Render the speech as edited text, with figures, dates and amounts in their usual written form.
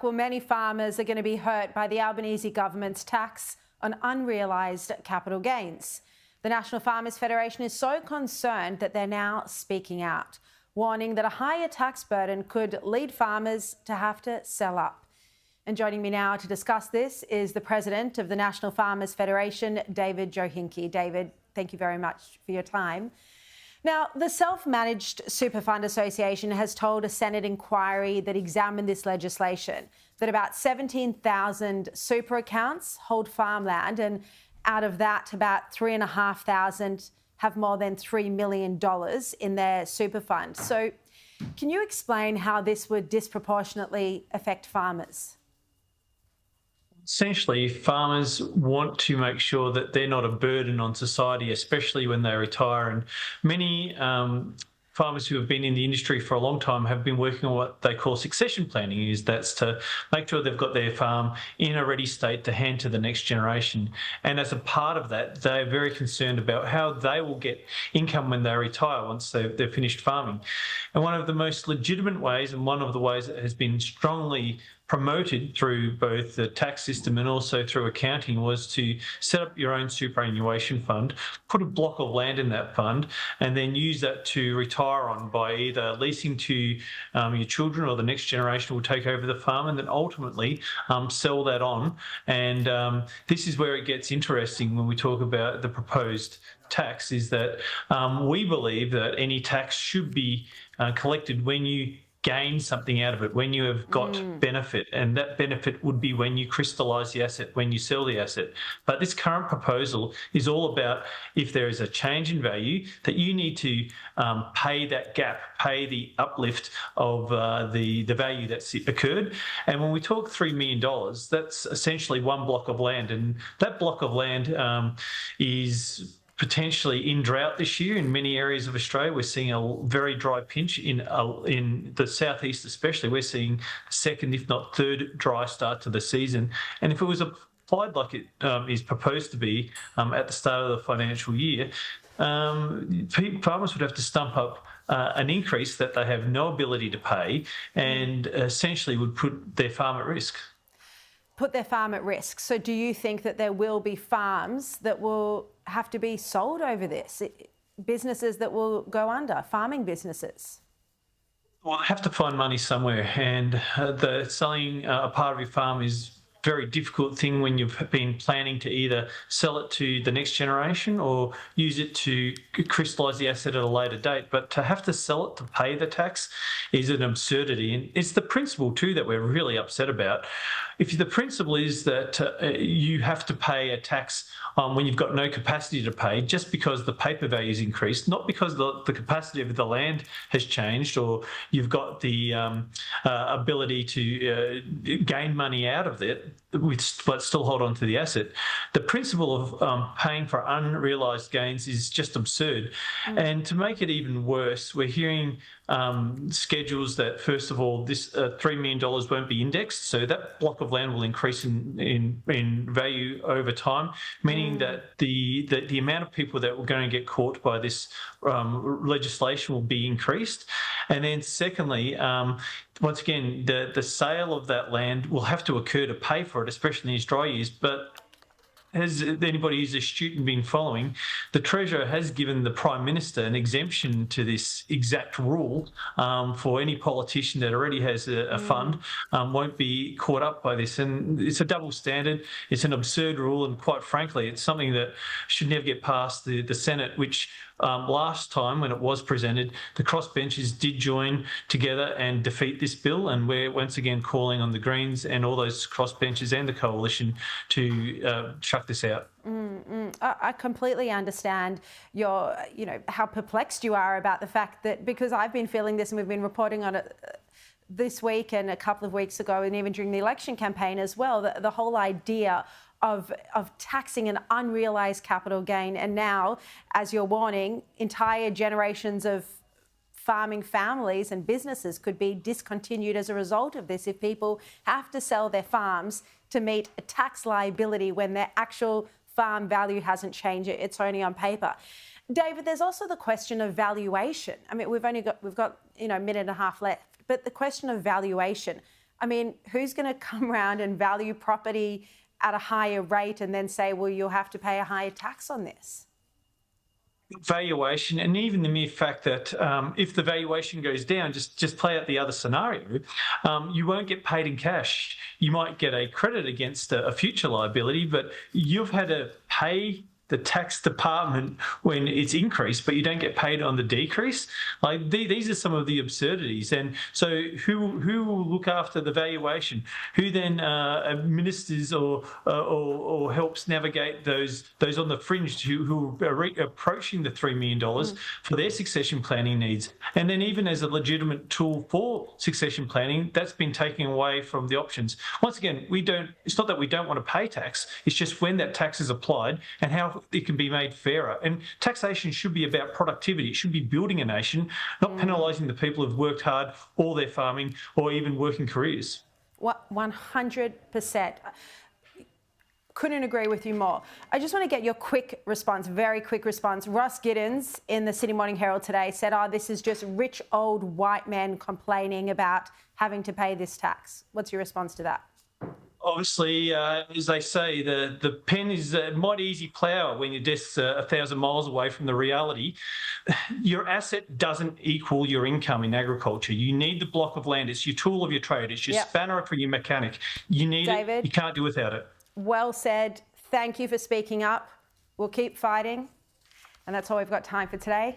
Well, many farmers are going to be hurt by the Albanese government's tax on unrealised capital gains. The National Farmers Federation is so concerned that they're now speaking out, warning that a higher tax burden could lead farmers to have to sell up. And joining me now to discuss this is the President of the National Farmers Federation, David Johinke. David, thank you very much for your time. Now, the Self-Managed Super Fund Association has told a Senate inquiry that examined this legislation that about 17,000 super accounts hold farmland, and out of that, about 3,500 have more than $3 million in their super fund. So can you explain how this would disproportionately affect farmers? Essentially, farmers want to make sure that they're not a burden on society, especially when they retire. And many farmers who have been in the industry for a long time have been working on what they call succession planning. That's to make sure they've got their farm in a ready state to hand to the next generation. And as a part of that, they're very concerned about how they will get income when they retire once they've finished farming. And one of the most legitimate ways, and one of the ways that has been strongly promoted through both the tax system and also through accounting, was to set up your own superannuation fund, put a block of land in that fund, and then use that to retire on by either leasing to your children, or the next generation will take over the farm, and then ultimately sell that on. And this is where it gets interesting when we talk about the proposed tax, is that we believe that any tax should be collected when you gain something out of it, when you have got benefit, and that benefit would be when you crystallise the asset, when you sell the asset. But this current proposal is all about, if there is a change in value, that you need to pay that gap, pay the uplift of the value that's occurred. And when we talk $3 million, that's essentially one block of land, and that block of land is potentially in drought this year in many areas of Australia. We're seeing a very dry pinch in the southeast, especially. We're seeing second, if not third, dry start to the season. And if it was applied like it is proposed to be at the start of the financial year, farmers would have to stump up an increase that they have no ability to pay, and essentially would put their farm at risk. Put their farm at risk. So do you think that there will be farms that will have to be sold over this? Businesses that will go under, farming businesses? Well, they have to find money somewhere, and selling a part of your farm is a very difficult thing when you've been planning to either sell it to the next generation or use it to crystallise the asset at a later date. But to have to sell it to pay the tax is an absurdity, and it's the principle too that we're really upset about. If the principle is that you have to pay a tax when you've got no capacity to pay, just because the paper value is increased, not because the capacity of the land has changed, or you've got the ability to gain money out of it, but still hold on to the asset. The principle of paying for unrealised gains is just absurd. And to make it even worse, we're hearing schedules that, first of all, this $3 million won't be indexed, so that block of land will increase in value over time, meaning that the amount of people that were going to get caught by this legislation will be increased. And then secondly, once again, the sale of that land will have to occur to pay for it, especially in these dry years. But has anybody who's astute and been following, the Treasurer has given the Prime Minister an exemption to this exact rule for any politician that already has a fund won't be caught up by this. And it's a double standard. It's an absurd rule, and quite frankly, it's something that should never get past the Senate, which last time when it was presented, the crossbenchers did join together and defeat this bill, and we're once again calling on the Greens and all those crossbenchers and the coalition to chuck this out. I completely understand how perplexed you are about the fact that, because I've been feeling this and we've been reporting on it this week and a couple of weeks ago, and even during the election campaign as well, the whole idea of taxing an unrealised capital gain. And now, as you're warning, entire generations of farming families and businesses could be discontinued as a result of this if people have to sell their farms to meet a tax liability when their actual farm value hasn't changed. It's only on paper. David, there's also the question of valuation. I mean, we've got a minute and a half left, but the question of valuation. I mean, who's going to come around and value property at a higher rate and then say, well, you'll have to pay a higher tax on this? Valuation, and even the mere fact that if the valuation goes down, just play out the other scenario, you won't get paid in cash. You might get a credit against a future liability, but you've had to pay the tax department when it's increased, but you don't get paid on the decrease. Like these are some of the absurdities. And so who will look after the valuation? Who then administers or helps navigate those on the fringe who are approaching the $3 million for their succession planning needs? And then even as a legitimate tool for succession planning, that's been taken away from the options. Once again, it's not that we don't want to pay tax, it's just when that tax is applied and how it can be made fairer. And taxation should be about productivity. It should be building a nation, not penalising the people who've worked hard all their farming or even working careers. 100%. Couldn't agree with you more. I just want to get your quick response, very quick response. Ross Giddens in the Sydney Morning Herald today said, this is just rich old white men complaining about having to pay this tax. What's your response to that? Obviously, as they say, the pen is a mighty easy plough when your desk's 1,000 miles away from the reality. Your asset doesn't equal your income in agriculture. You need the block of land. It's your tool of your trade. It's your spanner for your mechanic. You need it. You can't do without it. Well said. Thank you for speaking up. We'll keep fighting. And that's all we've got time for today.